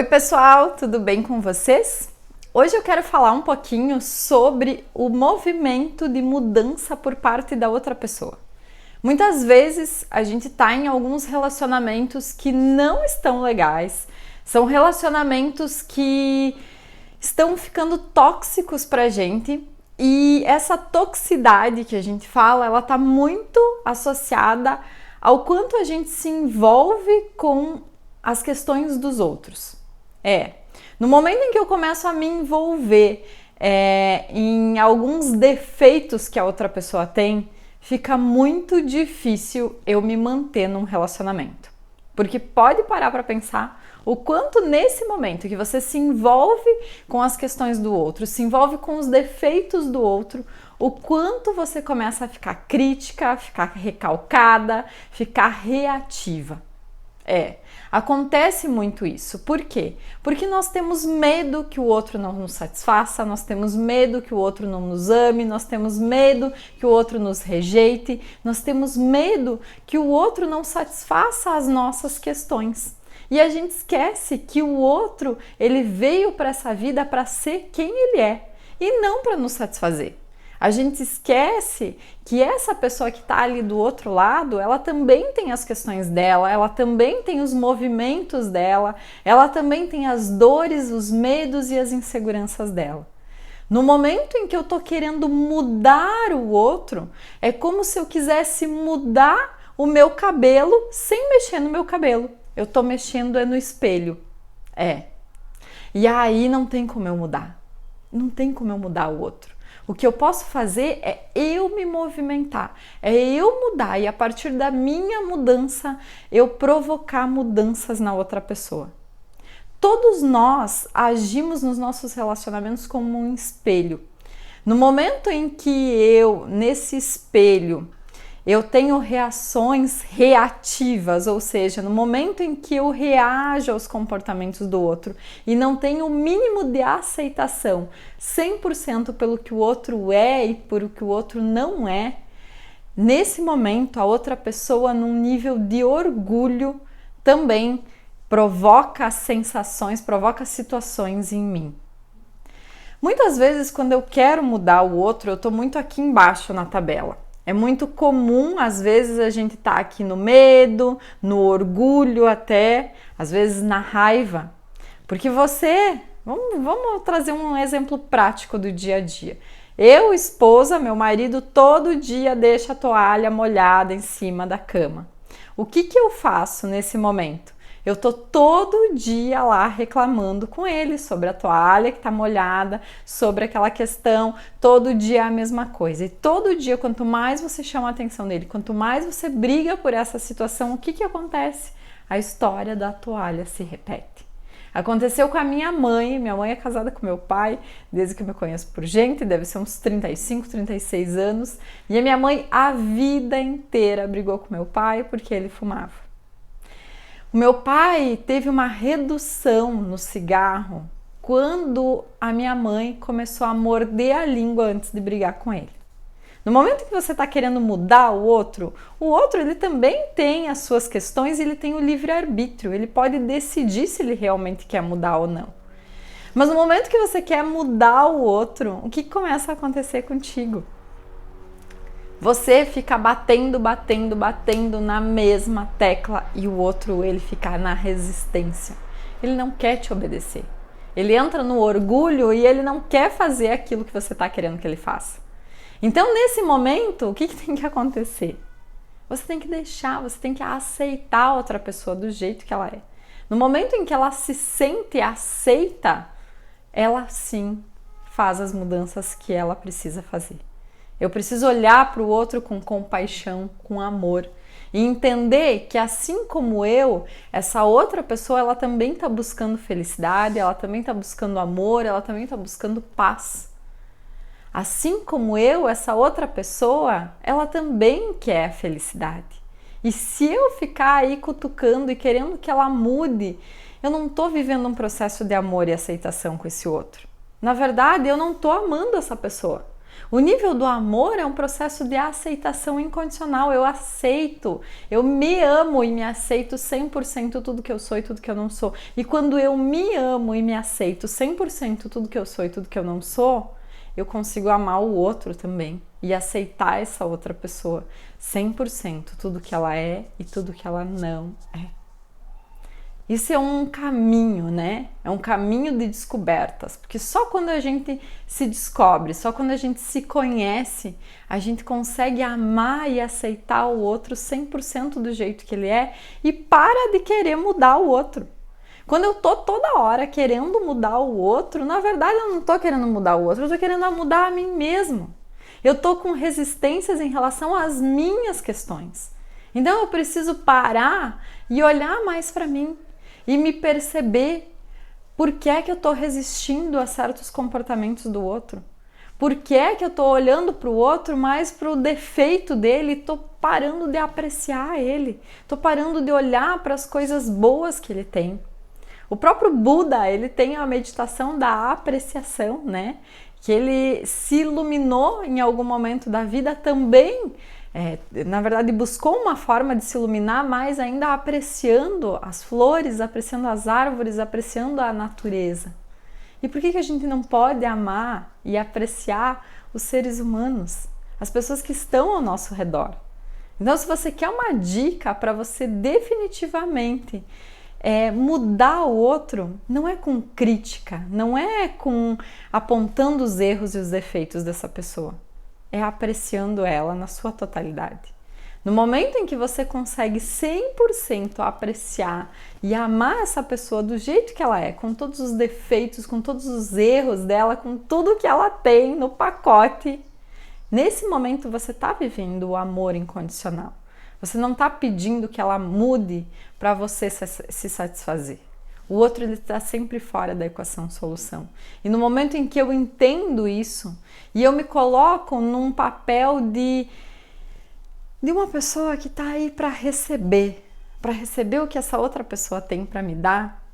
Oi pessoal, tudo bem com vocês? Hoje eu quero falar um pouquinho sobre o movimento de mudança por parte da outra pessoa. Muitas vezes a gente está em alguns relacionamentos que não estão legais, são relacionamentos que estão ficando tóxicos pra gente e essa toxicidade que a gente fala, ela tá muito associada ao quanto a gente se envolve com as questões dos outros. No momento em que eu começo a me envolver em alguns defeitos que a outra pessoa tem, fica muito difícil eu me manter num relacionamento. Porque pode parar para pensar o quanto nesse momento que você se envolve com as questões do outro, se envolve com os defeitos do outro, o quanto você começa a ficar crítica, ficar recalcada, ficar reativa. Acontece muito isso. Por quê? Porque nós temos medo que o outro não nos satisfaça, nós temos medo que o outro não nos ame, nós temos medo que o outro nos rejeite, nós temos medo que o outro não satisfaça as nossas questões. E a gente esquece que o outro, ele veio para essa vida para ser quem ele é e não para nos satisfazer. A gente esquece que essa pessoa que está ali do outro lado, ela também tem as questões dela, ela também tem os movimentos dela, ela também tem as dores, os medos e as inseguranças dela. No momento em que eu estou querendo mudar o outro, é como se eu quisesse mudar o meu cabelo sem mexer no meu cabelo. Eu estou mexendo no espelho. E aí não tem como eu mudar. Não tem como eu mudar o outro. O que eu posso fazer é eu me movimentar, é eu mudar e a partir da minha mudança eu provocar mudanças na outra pessoa. Todos nós agimos nos nossos relacionamentos como um espelho. No momento em que nesse espelho, eu tenho reações reativas, ou seja, no momento em que eu reajo aos comportamentos do outro e não tenho o mínimo de aceitação 100% pelo que o outro é e por o que o outro não é, nesse momento a outra pessoa num nível de orgulho também provoca sensações, provoca situações em mim. Muitas vezes quando eu quero mudar o outro, eu estou muito aqui embaixo na tabela. É muito comum, às vezes, a gente tá aqui no medo, no orgulho até, às vezes na raiva. Porque vamos trazer um exemplo prático do dia a dia. Eu, esposa, meu marido, todo dia deixa a toalha molhada em cima da cama. O que eu faço nesse momento? Eu tô todo dia lá reclamando com ele sobre a toalha que tá molhada, sobre aquela questão, todo dia é a mesma coisa. E todo dia, quanto mais você chama a atenção dele, quanto mais você briga por essa situação, o que acontece? A história da toalha se repete. Aconteceu com a minha mãe é casada com meu pai, desde que eu me conheço por gente, deve ser uns 35, 36 anos, e a minha mãe a vida inteira brigou com meu pai porque ele fumava. O meu pai teve uma redução no cigarro quando a minha mãe começou a morder a língua antes de brigar com ele. No momento que você está querendo mudar o outro ele também tem as suas questões e ele tem o livre-arbítrio, ele pode decidir se ele realmente quer mudar ou não. Mas no momento que você quer mudar o outro, o que começa a acontecer contigo? Você fica batendo na mesma tecla e o outro, ele fica na resistência. Ele não quer te obedecer. Ele entra no orgulho e ele não quer fazer aquilo que você está querendo que ele faça. Então, nesse momento, o que tem que acontecer? Você tem que deixar, você tem que aceitar a outra pessoa do jeito que ela é. No momento em que ela se sente aceita, ela sim faz as mudanças que ela precisa fazer. Eu preciso olhar para o outro com compaixão, com amor e entender que assim como eu, essa outra pessoa ela também está buscando felicidade, ela também está buscando amor, ela também está buscando paz. Assim como eu, essa outra pessoa, ela também quer felicidade. E se eu ficar aí cutucando e querendo que ela mude, eu não estou vivendo um processo de amor e aceitação com esse outro. Na verdade, eu não estou amando essa pessoa. O nível do amor é um processo de aceitação incondicional. Eu aceito, eu me amo e me aceito 100% tudo que eu sou e tudo que eu não sou. E quando eu me amo e me aceito 100% tudo que eu sou e tudo que eu não sou, eu consigo amar o outro também e aceitar essa outra pessoa 100%, tudo que ela é e tudo que ela não é. Isso é um caminho, né? É um caminho de descobertas, porque só quando a gente se descobre, só quando a gente se conhece, a gente consegue amar e aceitar o outro 100% do jeito que ele é e para de querer mudar o outro. Quando eu tô toda hora querendo mudar o outro, na verdade eu não tô querendo mudar o outro, eu tô querendo mudar a mim mesmo. Eu tô com resistências em relação às minhas questões. Então eu preciso parar e olhar mais para mim e me perceber por que é que eu tô resistindo a certos comportamentos do outro. Por que é que eu tô olhando para o outro mais para o defeito dele e tô parando de apreciar ele. Tô parando de olhar para as coisas boas que ele tem. O próprio Buda, ele tem a meditação da apreciação, né? Que ele se iluminou em algum momento da vida também, na verdade buscou uma forma de se iluminar mais ainda apreciando as flores, apreciando as árvores, apreciando a natureza. E por que a gente não pode amar e apreciar os seres humanos, as pessoas que estão ao nosso redor? Então, se você quer uma dica para você definitivamente mudar o outro, não é com crítica, não é com apontando os erros e os defeitos dessa pessoa, é apreciando ela na sua totalidade. No momento em que você consegue 100% apreciar e amar essa pessoa do jeito que ela é, com todos os defeitos, com todos os erros dela, com tudo que ela tem no pacote, nesse momento você está vivendo o amor incondicional. Você não está pedindo que ela mude para você se satisfazer. O outro está sempre fora da equação solução. E no momento em que eu entendo isso e eu me coloco num papel de uma pessoa que está aí para receber o que essa outra pessoa tem para me dar,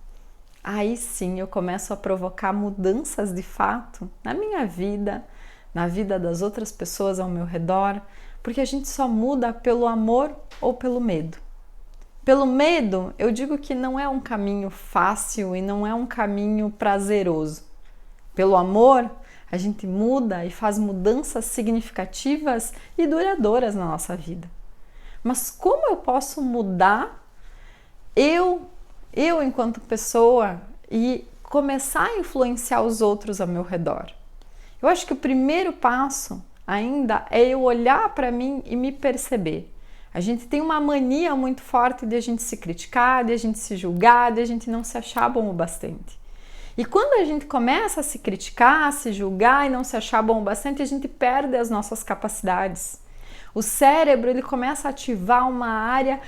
aí sim eu começo a provocar mudanças de fato na minha vida, na vida das outras pessoas ao meu redor, porque a gente só muda pelo amor ou pelo medo. Pelo medo, eu digo que não é um caminho fácil e não é um caminho prazeroso. Pelo amor, a gente muda e faz mudanças significativas e duradouras na nossa vida. Mas como eu posso mudar eu enquanto pessoa e começar a influenciar os outros ao meu redor? Eu acho que o primeiro passo ainda é eu olhar para mim e me perceber. A gente tem uma mania muito forte de a gente se criticar, de a gente se julgar, de a gente não se achar bom o bastante. E quando a gente começa a se criticar, a se julgar e não se achar bom o bastante, a gente perde as nossas capacidades. O cérebro, ele começa a ativar uma área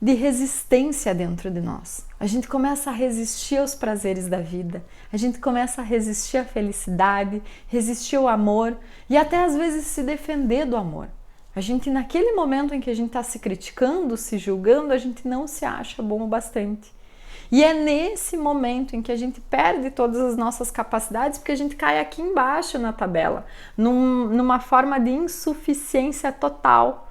de resistência dentro de nós. A gente começa a resistir aos prazeres da vida, a gente começa a resistir à felicidade, resistir ao amor e até às vezes se defender do amor. A gente, naquele momento em que a gente está se criticando, se julgando, a gente não se acha bom o bastante. E é nesse momento em que a gente perde todas as nossas capacidades, porque a gente cai aqui embaixo na tabela, numa forma de insuficiência total.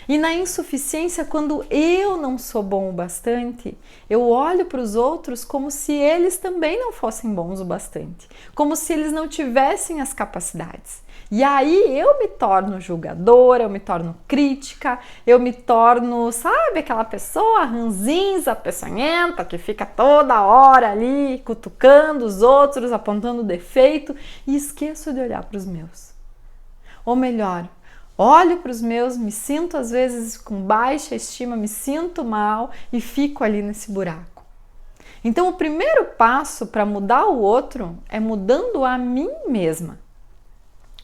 E na insuficiência, quando eu não sou bom o bastante, eu olho para os outros como se eles também não fossem bons o bastante, como se eles não tivessem as capacidades. E aí eu me torno julgadora, eu me torno crítica, eu me torno, sabe, aquela pessoa ranzinza, peçonhenta, que fica toda hora ali cutucando os outros, apontando defeito e esqueço de olhar para os meus. Ou melhor, olho para os meus, me sinto às vezes com baixa estima, me sinto mal e fico ali nesse buraco. Então o primeiro passo para mudar o outro é mudando a mim mesma.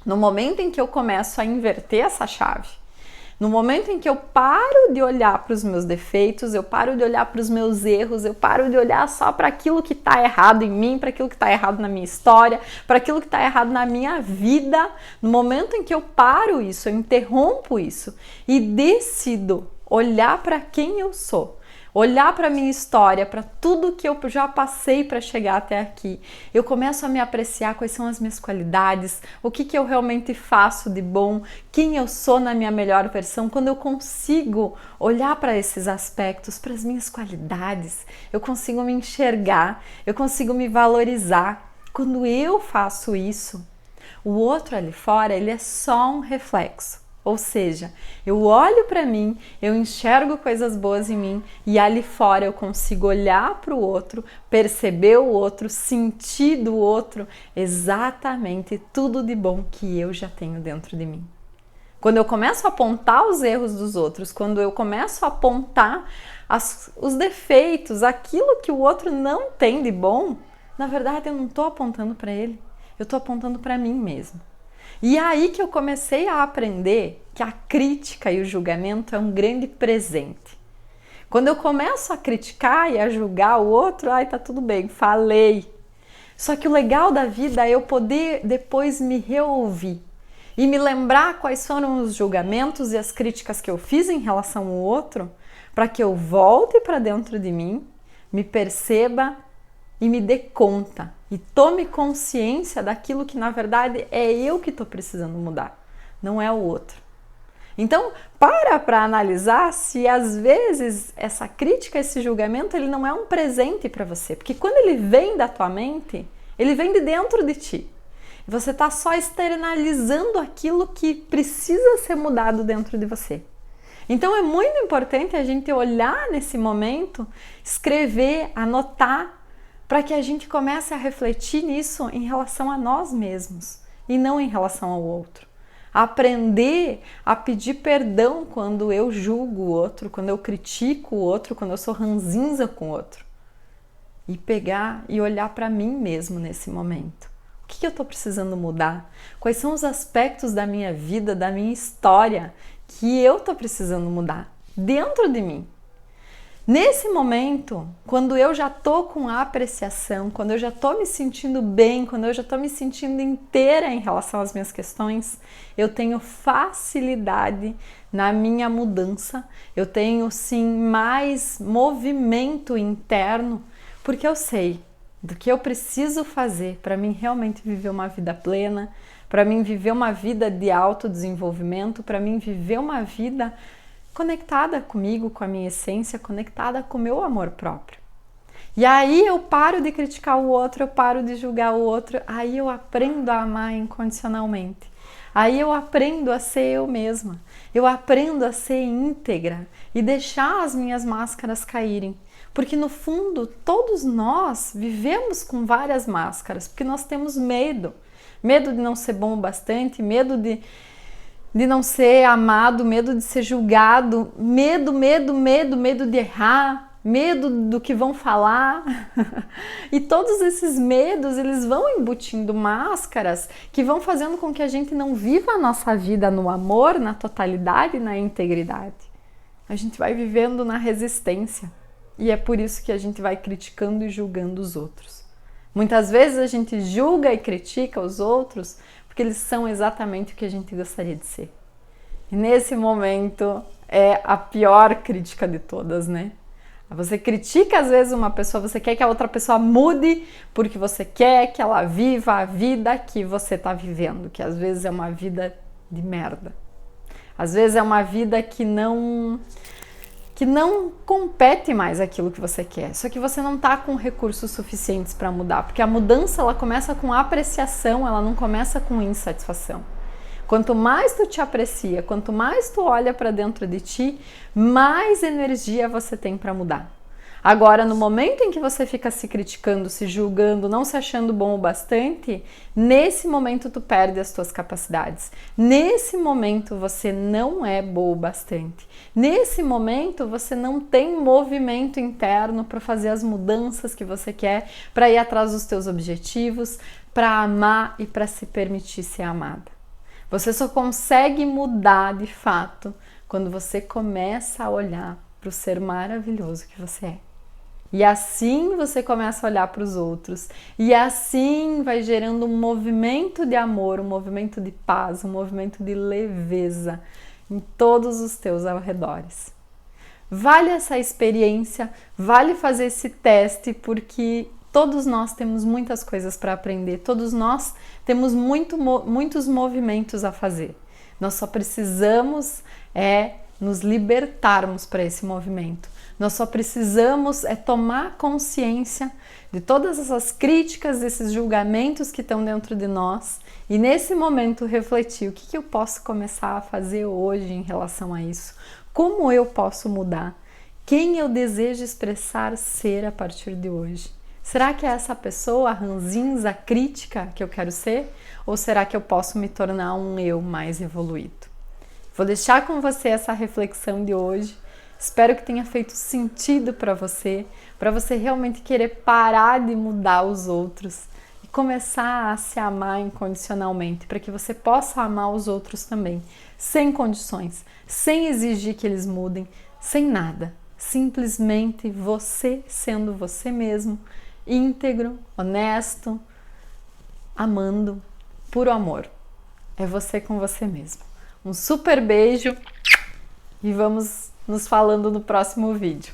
No momento em que eu começo a inverter essa chave, no momento em que eu paro de olhar para os meus defeitos, eu paro de olhar para os meus erros, eu paro de olhar só para aquilo que está errado em mim, para aquilo que está errado na minha história, para aquilo que está errado na minha vida, no momento em que eu paro isso, eu interrompo isso e decido olhar para quem eu sou, olhar para minha história, para tudo que eu já passei para chegar até aqui, eu começo a me apreciar quais são as minhas qualidades, o que eu realmente faço de bom, quem eu sou na minha melhor versão. Quando eu consigo olhar para esses aspectos, para as minhas qualidades, eu consigo me enxergar, eu consigo me valorizar. Quando eu faço isso, o outro ali fora, ele é só um reflexo. Ou seja, eu olho para mim, eu enxergo coisas boas em mim e ali fora eu consigo olhar para o outro, perceber o outro, sentir do outro exatamente tudo de bom que eu já tenho dentro de mim. Quando eu começo a apontar os erros dos outros, quando eu começo a apontar os defeitos, aquilo que o outro não tem de bom, na verdade eu não estou apontando para ele, eu estou apontando para mim mesmo. E é aí que eu comecei a aprender que a crítica e o julgamento é um grande presente. Quando eu começo a criticar e a julgar o outro, ai, tá tudo bem, falei. Só que o legal da vida é eu poder depois me reouvir e me lembrar quais foram os julgamentos e as críticas que eu fiz em relação ao outro, para que eu volte para dentro de mim, me perceba e me dê conta e tome consciência daquilo que na verdade é eu que estou precisando mudar, não é o outro. Então, para analisar se às vezes essa crítica, esse julgamento, ele não é um presente para você, porque quando ele vem da tua mente, ele vem de dentro de ti. E você está só externalizando aquilo que precisa ser mudado dentro de você. Então é muito importante a gente olhar nesse momento, escrever, anotar, para que a gente comece a refletir nisso em relação a nós mesmos e não em relação ao outro. Aprender a pedir perdão quando eu julgo o outro, quando eu critico o outro, quando eu sou ranzinza com o outro. E pegar e olhar para mim mesmo nesse momento. O que eu estou precisando mudar? Quais são os aspectos da minha vida, da minha história que eu estou precisando mudar dentro de mim? Nesse momento, quando eu já tô com a apreciação, quando eu já tô me sentindo bem, quando eu já tô me sentindo inteira em relação às minhas questões, eu tenho facilidade na minha mudança, eu tenho sim mais movimento interno, porque eu sei do que eu preciso fazer para mim realmente viver uma vida plena, para mim viver uma vida de autodesenvolvimento, para mim viver uma vida conectada comigo, com a minha essência, conectada com o meu amor próprio. E aí eu paro de criticar o outro, eu paro de julgar o outro, aí eu aprendo a amar incondicionalmente. Aí eu aprendo a ser eu mesma, eu aprendo a ser íntegra e deixar as minhas máscaras caírem. Porque no fundo, todos nós vivemos com várias máscaras, porque nós temos medo. Medo de não ser bom o bastante, medo de não ser amado, medo de ser julgado, medo de errar, medo do que vão falar. E todos esses medos, eles vão embutindo máscaras que vão fazendo com que a gente não viva a nossa vida no amor, na totalidade, na integridade. A gente vai vivendo na resistência. E é por isso que a gente vai criticando e julgando os outros. Muitas vezes a gente julga e critica os outros porque eles são exatamente o que a gente gostaria de ser. E nesse momento é a pior crítica de todas, né? Você critica às vezes uma pessoa, você quer que a outra pessoa mude porque você quer que ela viva a vida que você está vivendo, que às vezes é uma vida de merda. Às vezes é uma vida que não compete mais aquilo que você quer, só que você não está com recursos suficientes para mudar, porque a mudança ela começa com apreciação, ela não começa com insatisfação. Quanto mais tu te aprecia, quanto mais tu olha para dentro de ti, mais energia você tem para mudar. Agora, no momento em que você fica se criticando, se julgando, não se achando bom o bastante, nesse momento tu perde as tuas capacidades. Nesse momento você não é bom o bastante. Nesse momento você não tem movimento interno para fazer as mudanças que você quer, para ir atrás dos teus objetivos, para amar e para se permitir ser amada. Você só consegue mudar de fato quando você começa a olhar para o ser maravilhoso que você é. E assim você começa a olhar para os outros. E assim vai gerando um movimento de amor, um movimento de paz, um movimento de leveza em todos os teus arredores. vale essa experiência, vale fazer esse teste, porque todos nós temos muitas coisas para aprender, todos nós temos muitos movimentos a fazer. Nós só precisamos nos libertarmos para esse movimento. Nós só precisamos tomar consciência de todas essas críticas, desses julgamentos que estão dentro de nós e nesse momento refletir o que eu posso começar a fazer hoje em relação a isso, como eu posso mudar, quem eu desejo expressar ser a partir de hoje. Será que é essa pessoa ranzinza, crítica que eu quero ser? Ou será que eu posso me tornar um eu mais evoluído? Vou deixar com você essa reflexão de hoje. Espero que tenha feito sentido para você realmente querer parar de mudar os outros e começar a se amar incondicionalmente, para que você possa amar os outros também, sem condições, sem exigir que eles mudem, sem nada. Simplesmente você sendo você mesmo, íntegro, honesto, amando, puro amor. É você com você mesmo. Um super beijo e vamos nos falando no próximo vídeo.